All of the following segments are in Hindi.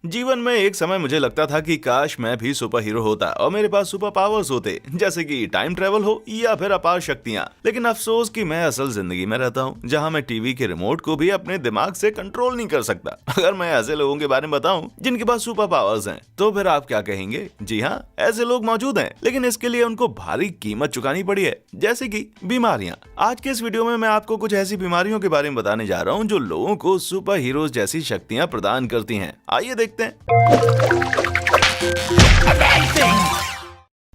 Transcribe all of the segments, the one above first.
जीवन में एक समय मुझे लगता था कि काश मैं भी सुपर हीरो होता और मेरे पास सुपर पावर्स होते, जैसे कि टाइम ट्रेवल हो या फिर अपार शक्तियाँ। लेकिन अफसोस कि मैं असल जिंदगी में रहता हूँ, जहाँ मैं टीवी के रिमोट को भी अपने दिमाग से कंट्रोल नहीं कर सकता। अगर मैं ऐसे लोगों के बारे में बताऊं जिनके पास सुपर पावर्स हैं, तो फिर आप क्या कहेंगे? जी हाँ, ऐसे लोग मौजूद हैं, लेकिन इसके लिए उनको भारी कीमत चुकानी पड़ी है, जैसे कि बीमारियां। आज के इस वीडियो में मैं आपको कुछ ऐसी बीमारियों के बारे में बताने जा रहा हूँ जो लोगों को सुपर हीरोज जैसी शक्तियां प्रदान करती हैं। आइए देखते हैं।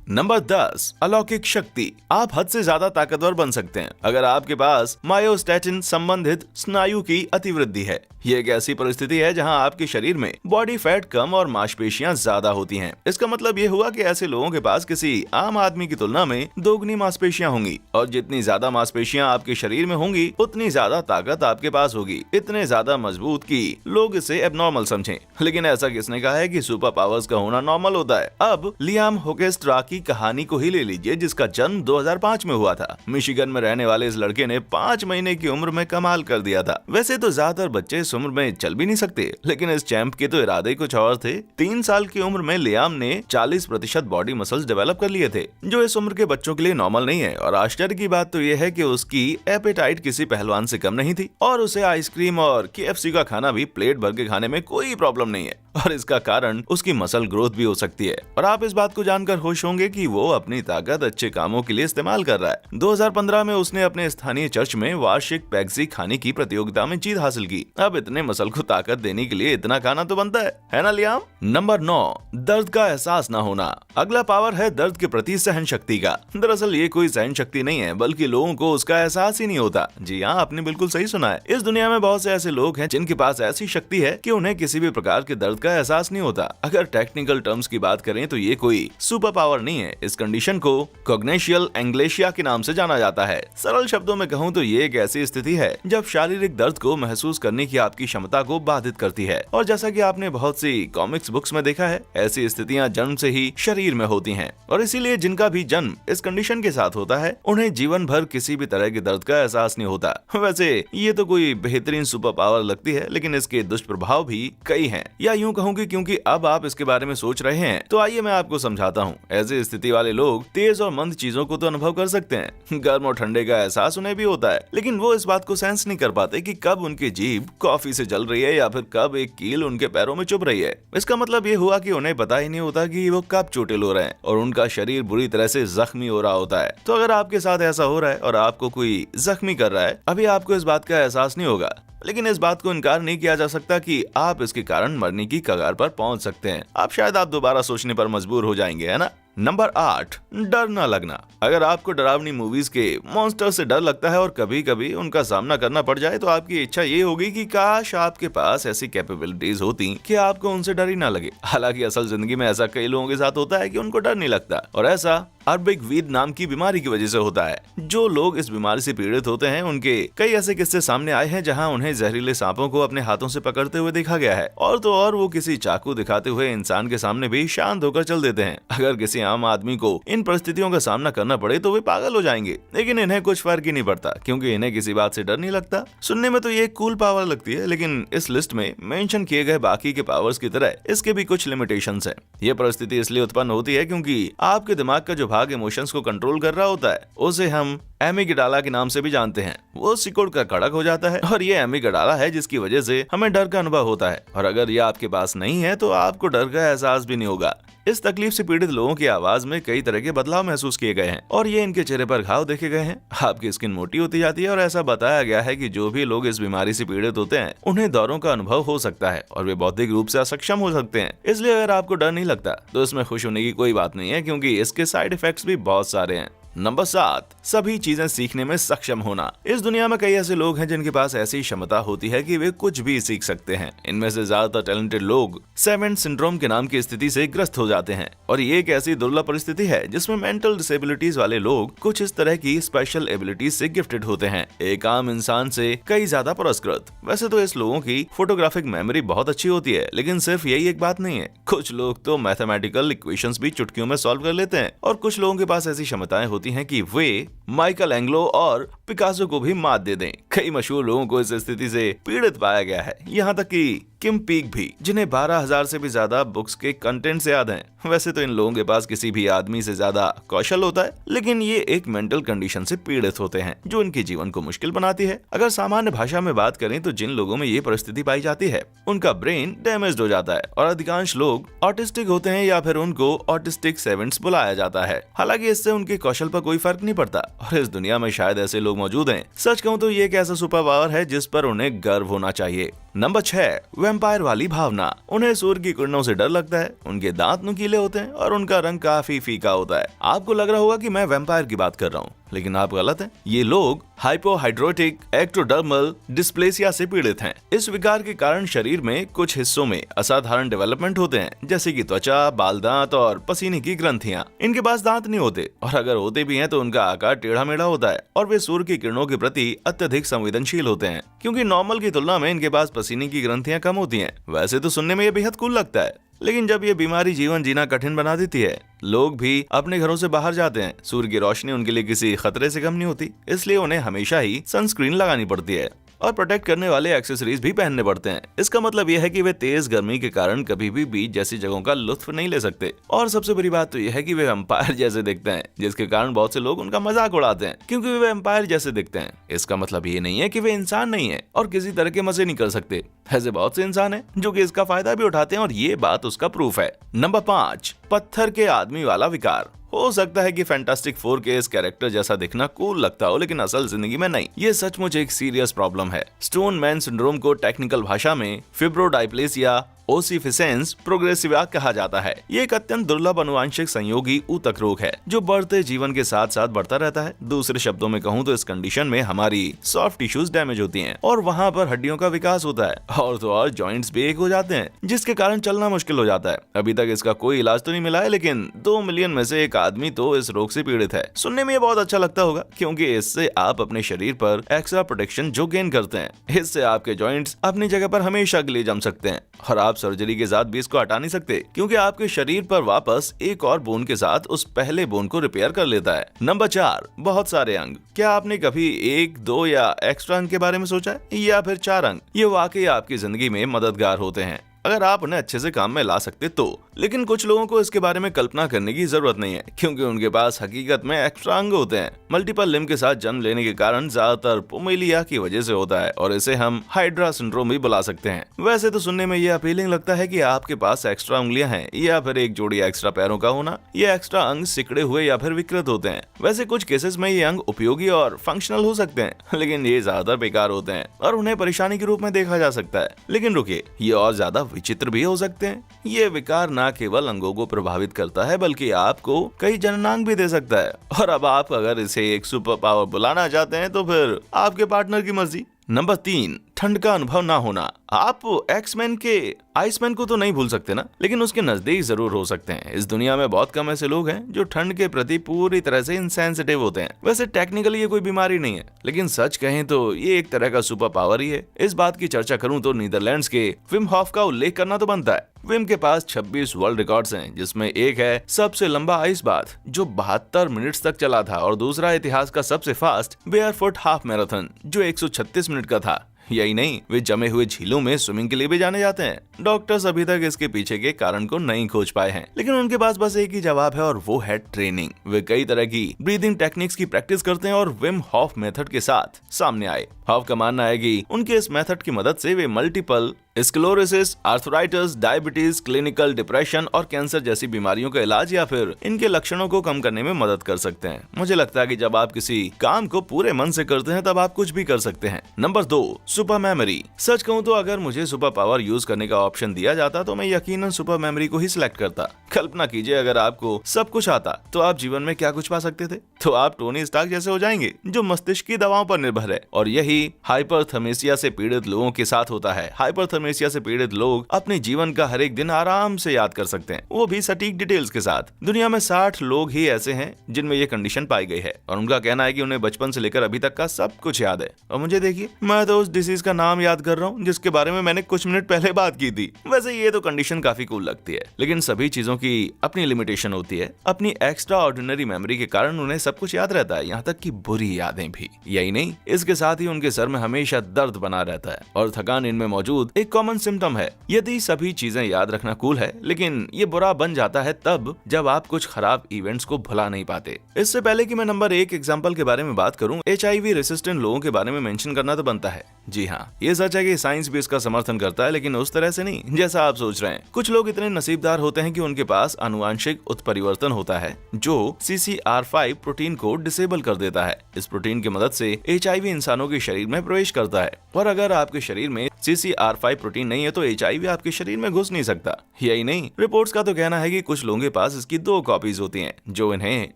नंबर 10, अलौकिक शक्ति। आप हद से ज्यादा ताकतवर बन सकते हैं अगर आपके पास मायोस्टैटिन संबंधित स्नायु की अतिवृद्धि है। ये एक ऐसी परिस्थिति है जहां आपके शरीर में बॉडी फैट कम और मांसपेशियां ज्यादा होती हैं। इसका मतलब ये हुआ कि ऐसे लोगों के पास किसी आम आदमी की तुलना में दोगुनी मांसपेशियां होंगी, और जितनी ज्यादा मांसपेशियां आपके शरीर में होंगी उतनी ज्यादा ताकत आपके पास होगी। इतने ज्यादा मजबूत कि लोग इसे एबनॉर्मल समझें। लेकिन ऐसा किसने कहा है कि सुपर पावर्स का होना नॉर्मल होता है? अब लियाम होकेस्ट्रा की कहानी को ही ले लीजिए, जिसका जन्म 2005 में हुआ था। मिशिगन में रहने वाले इस लड़के ने 5 महीने की उम्र में कमाल कर दिया था। वैसे तो ज्यादातर बच्चे इस उम्र में चल भी नहीं सकते, लेकिन इस चैंप के तो इरादे कुछ और थे। 3 साल की उम्र में लियाम ने 40% बॉडी मसल्स डेवलप कर लिए थे, जो इस उम्र के बच्चों के लिए नॉर्मल नहीं है। और आश्चर्य की बात तो यह है कि उसकी एपेटाइट किसी पहलवान से कम नहीं थी, और उसे आइसक्रीम और KFC का खाना भी प्लेट भर के खाने में कोई प्रॉब्लम नहीं है। और इसका कारण उसकी मसल ग्रोथ भी हो सकती है। और आप इस बात को जानकर खुश होंगे कि वो अपनी ताकत अच्छे कामों के लिए इस्तेमाल कर रहा है। 2015 में उसने अपने स्थानीय चर्च में वार्षिक पैक्सी खाने की प्रतियोगिता में जीत हासिल की। अब इतने मसल को ताकत देने के लिए इतना खाना तो बनता है ना लियाम? नंबर 9, दर्द का एहसास न होना। अगला पावर है दर्द के प्रति सहन शक्ति का। दरअसल ये कोई सहन शक्ति नहीं है, बल्कि लोगों को उसका एहसास ही नहीं होता। जी हाँ, आपने बिल्कुल सही सुना है। इस दुनिया में बहुत से ऐसे लोग हैं जिनके पास ऐसी शक्ति है कि उन्हें किसी भी प्रकार के दर्द का एहसास नहीं होता। अगर टेक्निकल टर्म्स की बात करें तो ये कोई सुपर पावर नहीं है। इस कंडीशन को कॉग्निशियल एंग्लेशिया के नाम से जाना जाता है। सरल शब्दों में कहूँ तो ये एक ऐसी स्थिति है जब शारीरिक दर्द को महसूस करने की आपकी क्षमता को बाधित करती है। और जैसा कि आपने बहुत सी कॉमिक्स बुक्स में देखा है, ऐसी स्थितियां जन्म से ही शरीर में होती हैं, और इसीलिए जिनका भी जन्म इस कंडीशन के साथ होता है उन्हें जीवन भर किसी भी तरह के दर्द का एहसास नहीं होता। वैसे ये तो कोई बेहतरीन सुपर पावर लगती है, लेकिन इसके दुष्प्रभाव भी कई हैं, या यूं कहूँ कि क्योंकि अब आप इसके बारे में सोच रहे हैं, तो आइए मैं आपको समझाता हूँ। ऐसी स्थिति वाले लोग तेज और मंद चीजों को तो अनुभव कर सकते हैं, गर्म और ठंडे का एहसास उन्हें भी होता है, लेकिन वो इस बात को सेंस नहीं कर पाते कि कब उनकी जीभ कॉफी से जल रही है या फिर कब एक कील उनके पैरों में चुभ रही है। इसका मतलब ये हुआ कि उन्हें पता ही नहीं होता कि वो कब चोटिल हो रहे हैं और उनका शरीर बुरी तरह से जख्मी हो रहा होता है। तो अगर आपके साथ ऐसा हो रहा है और आपको कोई जख्मी कर रहा है, अभी आपको इस बात का एहसास नहीं होगा, लेकिन इस बात को इनकार नहीं किया जा सकता कि आप इसके कारण मरने की कगार पर पहुंच सकते हैं। आप शायद दोबारा सोचने पर मजबूर हो जाएंगे, है ना? नंबर 8, डर न लगना। अगर आपको डरावनी मूवीज के मॉन्स्टर से डर लगता है और कभी कभी उनका सामना करना पड़ जाए, तो आपकी इच्छा ये होगी कि काश आपके पास ऐसी कैपेबिलिटीज होती कि आपको उनसे डर ही ना लगे। हालांकि असल जिंदगी में ऐसा कई लोगों के साथ होता है कि उनको डर नहीं लगता, और ऐसा अर्बिक वीद नाम की बीमारी की वजह से होता है। जो लोग इस बीमारी से पीड़ित होते हैं, उनके कई ऐसे किस्से सामने आए हैं जहां उन्हें जहरीले सांपों को अपने हाथों से पकड़ते हुए देखा गया है, और तो और वो किसी चाकू दिखाते हुए इंसान के सामने भी शांत होकर चल देते हैं। अगर किसी आम आदमी को इन परिस्थितियों का सामना करना पड़े तो वे पागल हो जाएंगे, लेकिन इन्हें कुछ फर्क ही नहीं पड़ता, क्योंकि इन्हें किसी बात से डर नहीं लगता। सुनने में तो ये कूल पावर लगती है, लेकिन इस लिस्ट में मेंशन किए गए बाकी के पावर्स की तरह इसके भी कुछ लिमिटेशंस हैं। ये परिस्थिति इसलिए उत्पन्न होती है क्योंकि आपके दिमाग का जो भाग इमोशंस को कंट्रोल कर रहा होता है, उसे हम एमिगडाला के नाम से भी जानते हैं, वो सिकुड़ कर कड़क हो जाता है, और ये एमिगडाला है जिसकी वजह से हमें डर का अनुभव होता है। और अगर ये आपके पास नहीं है तो आपको डर का एहसास भी नहीं होगा। इस तकलीफ से पीड़ित लोगों की आवाज में कई तरह के बदलाव महसूस किए गए हैं, और ये इनके चेहरे पर घाव देखे गए हैं। आपकी स्किन मोटी होती जाती है, और ऐसा बताया गया है कि जो भी लोग इस बीमारी से पीड़ित होते हैं उन्हें दौरों का अनुभव हो सकता है, और वे बौद्धिक रूप से असक्षम हो सकते हैं। इसलिए अगर आपको डर नहीं लगता तो इसमें खुश होने की कोई बात नहीं है, क्योंकि इसके साइड इफेक्ट्स भी बहुत सारे हैं। नंबर 7, सभी चीजें सीखने में सक्षम होना। इस दुनिया में कई ऐसे लोग हैं जिनके पास ऐसी क्षमता होती है कि वे कुछ भी सीख सकते हैं। इनमें से ज्यादातर टैलेंटेड लोग सेवेंट सिंड्रोम के नाम की स्थिति से ग्रस्त हो जाते हैं, और ये एक ऐसी दुर्लभ परिस्थिति है जिसमें मेंटल डिसेबिलिटीज वाले लोग कुछ इस तरह की स्पेशल एबिलिटीज से गिफ्टेड होते हैं, एक आम इंसान से कई ज्यादा पुरस्कृत। वैसे तो इस लोगों की फोटोग्राफिक मेमोरी बहुत अच्छी होती है, लेकिन सिर्फ यही एक बात नहीं है। कुछ लोग तो मैथमेटिकल इक्वेशंस भी चुटकियों में सॉल्व कर लेते हैं, और कुछ लोगों के पास ऐसी क्षमताएं होती हैं कि वे माइकल एंग्लो और पिकासो को भी मात दे दें। कई मशहूर लोगों को इस स्थिति से पीड़ित पाया गया है, यहाँ तक कि किम पीक भी, जिन्हें 12,000 से भी ज्यादा बुक्स के कंटेंट से याद हैं। वैसे तो इन लोगों के पास किसी भी आदमी से ज्यादा कौशल होता है, लेकिन ये एक मेंटल कंडीशन से पीड़ित होते हैं जो इनके जीवन को मुश्किल बनाती है। अगर सामान्य भाषा में बात करें तो जिन लोगों में ये परिस्थिति पाई जाती है उनका ब्रेन डैमेज्ड हो जाता है और अधिकांश लोग ऑटिस्टिक होते हैं या फिर उनको ऑटिस्टिक सेवेंट्स बुलाया जाता है। हालांकि इससे उनके कौशल पर कोई फर्क नहीं पड़ता और इस दुनिया में शायद ऐसे लोग मौजूद हैं। सच कहूं तो ये एक ऐसा सुपर पावर है जिस पर उन्हें गर्व होना चाहिए। नंबर 6, वैम्पायर वाली भावना। उन्हें सूर्य की किरणों से डर लगता है, उनके दांत नुकीले होते हैं और उनका रंग काफी फीका होता है। आपको लग रहा होगा कि मैं वैम्पायर की बात कर रहा हूँ, लेकिन आप गलत हैं। ये लोग हाइपोहाइड्रोटिक एक्टोडर्मल डिस्प्लेसिया से पीड़ित हैं। इस विकार के कारण शरीर में कुछ हिस्सों में असाधारण डेवलपमेंट होते हैं, जैसे कि त्वचा, बाल दांत और पसीने की ग्रंथियां। इनके पास दांत नहीं होते और अगर होते भी हैं तो उनका आकार टेढ़ा मेढ़ा होता है और वे सूर्य की किरणों के प्रति अत्यधिक संवेदनशील होते हैं, क्योंकि नॉर्मल की तुलना में इनके पास पसीने की ग्रंथियां कम होती हैं। वैसे तो सुनने में ये बेहद कूल लगता है, लेकिन जब ये बीमारी जीवन जीना कठिन बना देती है, लोग भी अपने घरों से बाहर जाते हैं। सूर्य की रोशनी उनके लिए किसी खतरे से कम नहीं होती, इसलिए उन्हें हमेशा ही सनस्क्रीन लगानी पड़ती है और प्रोटेक्ट करने वाले एक्सेसरीज भी पहनने पड़ते हैं। इसका मतलब यह है कि वे तेज गर्मी के कारण कभी भी बीच जैसी जगहों का लुत्फ नहीं ले सकते। और सबसे बड़ी बात तो यह है कि वे वैम्पायर जैसे दिखते हैं, जिसके कारण बहुत से लोग उनका मजाक उड़ाते हैं, क्योंकि वे वैम्पायर जैसे दिखते हैं। इसका मतलब ये नहीं है कि वे इंसान नहीं है और किसी तरह के मजे नहीं कर सकते। ऐसे बहुत से इंसान हैं जो कि इसका फायदा भी उठाते हैं और ये बात उसका प्रूफ है। नंबर 5, पत्थर के आदमी वाला विकार। हो सकता है कि फैंटास्टिक 4 के इस कैरेक्टर जैसा दिखना कूल लगता हो, लेकिन असल जिंदगी में नहीं। ये सचमुच एक सीरियस प्रॉब्लम है। स्टोन मैन सिंड्रोम को टेक्निकल भाषा में फिब्रोडाइप्लेसिया ओसिफिसेंस प्रोग्रेसिवा कहा जाता है। ये एक अत्यंत दुर्लभ अनुवांशिक संयोगी ऊतक रोग है जो बढ़ते जीवन के साथ साथ बढ़ता रहता है। दूसरे शब्दों में कहूँ तो इस कंडीशन में हमारी सॉफ्ट टिश्यूज डैमेज होती हैं और वहाँ पर हड्डियों का विकास होता है और तो और जॉइंट्स भी एक हो जाते हैं, जिसके कारण चलना मुश्किल हो जाता है। अभी तक इसका कोई इलाज तो नहीं मिला है, लेकिन 2 मिलियन में से एक आदमी तो इस रोग से पीड़ित है। सुनने में ये बहुत अच्छा लगता होगा, क्योंकि इससे आप अपने शरीर पर एक्स्ट्रा प्रोटेक्शन जो गेन करते हैं। इससे आपके जॉइंट्स अपनी जगह पर हमेशा के लिए जम सकते हैं और आप सर्जरी के साथ भी इसको हटा नहीं सकते, क्योंकि आपके शरीर पर वापस एक और बोन के साथ उस पहले बोन को रिपेयर कर लेता है। नंबर 4, बहुत सारे अंग। क्या आपने कभी 1, 2 या एक्स्ट्रा अंग के बारे में सोचा है, या फिर 4 अंग? ये वाकई आपकी जिंदगी में मददगार होते हैं अगर आप उन्हें अच्छे से काम में ला सकते तो। लेकिन कुछ लोगों को इसके बारे में कल्पना करने की जरूरत नहीं है, क्योंकि उनके पास हकीकत में एक्स्ट्रा अंग होते हैं। मल्टीपल लिम्ब के साथ जन्म लेने के कारण ज्यादातर पुमेलिया की वजह से होता है और इसे हम हाइड्रा सिंड्रोम भी बुला सकते हैं। वैसे तो सुनने में ये अपीलिंग लगता है कि आपके पास एक्स्ट्रा उंगलियां हैं या फिर एक जोड़ी एक्स्ट्रा पैरों का होना। ये एक्स्ट्रा अंग सिकड़े हुए या फिर विकृत होते हैं। वैसे कुछ केसेस में ये अंग उपयोगी और फंक्शनल हो सकते हैं, लेकिन ये ज्यादातर बेकार होते हैं और उन्हें परेशानी के रूप में देखा जा सकता है। लेकिन रुकिए, ये और ज्यादा विचित्र भी हो सकते हैं। ये विकार न केवल अंगों को प्रभावित करता है, बल्कि आपको कई जननांग भी दे सकता है। और अब आप अगर इसे एक सुपर पावर बुलाना चाहते हैं तो फिर आपके पार्टनर की मर्जी। नंबर 3, ठंड का अनुभव ना होना। आप एक्समैन के आइसमैन को तो नहीं भूल सकते ना, लेकिन उसके नजदीक जरूर हो सकते हैं। इस दुनिया में बहुत कम ऐसे लोग हैं जो ठंड के प्रति पूरी तरह से इनसेंसिटिव होते हैं। वैसे टेक्निकली ये कोई बीमारी नहीं है, लेकिन सच कहें तो ये एक तरह का सुपर पावर ही है। इस बात की चर्चा करूं तो नीदरलैंड्स के विम हॉफ का उल्लेख करना तो बनता है। विम के पास 26 वर्ल्ड रिकॉर्ड्स हैं, जिसमें एक है सबसे लंबा आइस बाथ जो 72 मिनट्स तक चला था और दूसरा इतिहास का सबसे फास्ट बेयरफुट हाफ मैराथन जो 136 मिनट का था। यही नहीं, वे जमे हुए झीलों में स्विमिंग के लिए भी जाने जाते हैं। डॉक्टर्स अभी तक इसके पीछे के कारण को नहीं खोज पाए हैं, लेकिन उनके पास बस एक ही जवाब है और वो है ट्रेनिंग। वे कई तरह की ब्रीदिंग टेक्निक्स की प्रैक्टिस करते हैं और विम हॉफ मेथड के साथ सामने आए। हॉफ का मानना है कि उनके इस मेथड की मदद से वे multiple sclerosis, arthritis, diabetes, clinical depression और कैंसर जैसी बीमारियों का इलाज या फिर इनके लक्षणों को कम करने में मदद कर सकते हैं। मुझे लगता है कि जब आप किसी काम को पूरे मन से करते हैं तब आप कुछ भी कर सकते हैं। Number 2, super memory. सच कहूं तो अगर मुझे सुपर पावर यूज करने का ऑप्शन दिया जाता तो मैं यकीनन सुपर मेमोरी को ही सिलेक्ट करता। कल्पना कीजिए, अगर आपको सब कुछ आता तो आप जीवन में क्या कुछ पा सकते थे। तो आप टोनी स्टार्क जैसे हो जाएंगे जो मस्तिष्क की दवाओं पर निर्भर है। और यही हाइपरथर्मेसिया से पीड़ित लोगों के साथ होता है। हाइपरथर्मेसिया से पीड़ित लोग अपने जीवन का हर एक दिन आराम से याद कर सकते हैं, वो भी सटीक डिटेल्स के साथ। दुनिया में 60 लोग ही ऐसे हैं जिनमें ये कंडीशन पाई गई है और उनका कहना है कि उन्हें बचपन से लेकर अभी तक का सब कुछ याद है। और मुझे देखिए, मैं तो उस डिसीज का नाम याद कर रहा हूँ जिसके बारे में मैंने कुछ मिनट पहले बात की थी। वैसे ये तो कंडीशन काफी कूल लगती है, लेकिन सभी चीजों की अपनी लिमिटेशन होती है। अपनी एक्स्ट्रा ऑर्डिनरी मेमोरी के कारण उन्हें सब कुछ याद रहता है, यहाँ तक कि बुरी यादें भी। यही नहीं, इसके साथ ही उनके सर में हमेशा दर्द बना रहता है और थकान इनमें मौजूद एक कॉमन सिम्टम है। यदि सभी चीजें याद रखना कूल है, लेकिन ये बुरा बन जाता है तब जब आप कुछ खराब इवेंट्स को भुला नहीं पाते। इससे पहले कि मैं नंबर 1 एग्जाम्पल के बारे में बात करूं, HIV रेसिस्टेंट लोगों के बारे में मेंशन करना तो बनता है। जी हाँ, ये सच है कि साइंस भी इसका समर्थन करता है, लेकिन उस तरह से नहीं जैसा आप सोच रहे हैं। कुछ लोग इतने नसीबदार होते हैं कि उनके पास आनुवांशिक उत्परिवर्तन होता है जो CCR5 प्रोटीन को डिसेबल कर देता है। इस प्रोटीन की मदद से HIV इंसानों के शरीर में प्रवेश करता है, और अगर आपके शरीर में CCR5 प्रोटीन नहीं है तो HIV आपके शरीर में घुस नहीं सकता। यही नहीं, रिपोर्ट्स का तो कहना है कि कुछ लोगों के पास इसकी 2 कॉपीज होती हैं, जो इन्हें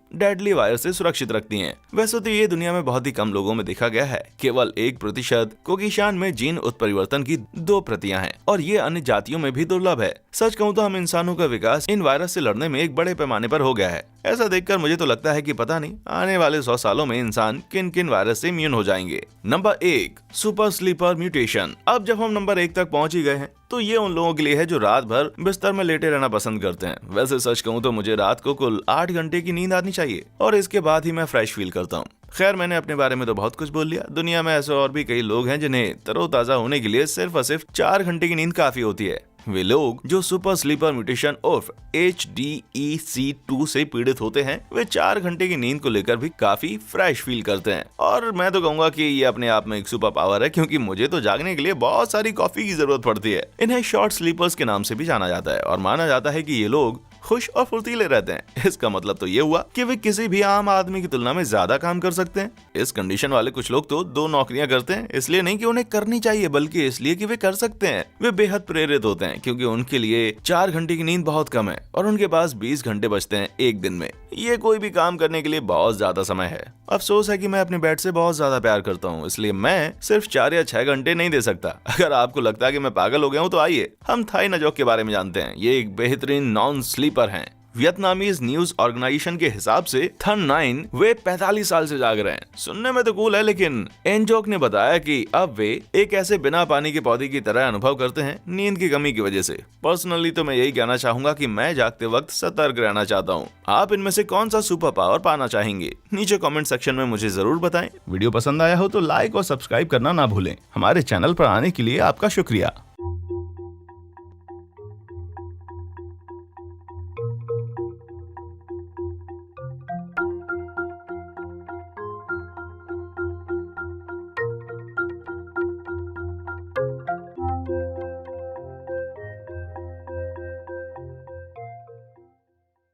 डेडली वायरस से सुरक्षित रखती हैं। वैसे तो ये दुनिया में बहुत ही कम लोगों में देखा गया है। केवल 1% कोकिशान में जीन उत्परिवर्तन की 2 प्रतियां हैं, और ये अन्य जातियों में भी दुर्लभ है। सच कहूँ तो हम इंसानों का विकास इन वायरस से लड़ने में एक बड़े पैमाने पर हो गया है। ऐसा देखकर मुझे तो लगता है कि पता नहीं आने वाले 100 सालों में इंसान किन किन वायरस से इम्यून हो जाएंगे। Number 1, super sleeper mutation. अब जब हम नंबर 1 तक पहुंच ही गए हैं तो ये उन लोगों के लिए है जो रात भर बिस्तर में लेटे रहना पसंद करते हैं। वैसे सच कहूँ तो मुझे रात को कुल 8 घंटे की नींद आनी चाहिए, और इसके बाद ही मैं फ्रेश फील करता हूँ। खैर, मैंने अपने बारे में तो बहुत कुछ बोल लिया। दुनिया में ऐसे और भी कई लोग हैं जिन्हें तरोताजा होने के लिए सिर्फ और सिर्फ 4 घंटे की नींद काफी होती है। वे लोग जो सुपर स्लीपर म्यूटेशन उर्फ HDEC2 से पीड़ित होते हैं, वे 4 घंटे की नींद को लेकर भी काफी फ्रेश फील करते हैं। और मैं तो कहूंगा कि ये अपने आप में एक सुपर पावर है, क्योंकि मुझे तो जागने के लिए बहुत सारी कॉफी की जरूरत पड़ती है। इन्हें शॉर्ट स्लीपर्स के नाम से भी जाना जाता है, और माना जाता है कि ये लोग खुश और फुर्तीले रहते हैं। इसका मतलब तो ये हुआ कि वे किसी भी आम आदमी की तुलना में ज्यादा काम कर सकते हैं। इस कंडीशन वाले कुछ लोग तो 2 नौकरियां करते हैं, इसलिए नहीं कि उन्हें करनी चाहिए, बल्कि इसलिए कि वे कर सकते हैं। वे बेहद प्रेरित होते हैं, क्योंकि उनके लिए 4 घंटे की नींद बहुत कम है, और उनके पास 20 घंटे बचते हैं एक दिन में। ये कोई भी काम करने के लिए बहुत ज्यादा समय है। अफसोस है कि मैं अपने बेड से बहुत ज्यादा प्यार करता हूँ, इसलिए मैं सिर्फ 4 या 6 घंटे नहीं दे सकता। अगर आपको लगता है कि मैं पागल हो गया हूँ तो आइए हम थाई नजोक के बारे में जानते हैं। ये एक बेहतरीन नॉन स्लीपर हैं। वियतनामीज न्यूज ऑर्गेनाइजेशन के हिसाब से थन 9 वे 45 साल से जाग रहे हैं। सुनने में तो कूल है, लेकिन एनजोक ने बताया कि अब वे एक ऐसे बिना पानी के पौधे की तरह अनुभव करते हैं नींद की कमी की वजह से। पर्सनली तो मैं यही कहना चाहूंगा कि मैं जागते वक्त सतर्क रहना चाहता हूँ। आप इनमें से कौन सा सुपर पावर पाना चाहेंगे? नीचे कमेंट सेक्शन में मुझे जरूर बताएं। वीडियो पसंद आया हो तो लाइक और सब्सक्राइब करना ना भूलें। हमारे चैनल पर आने के लिए आपका शुक्रिया।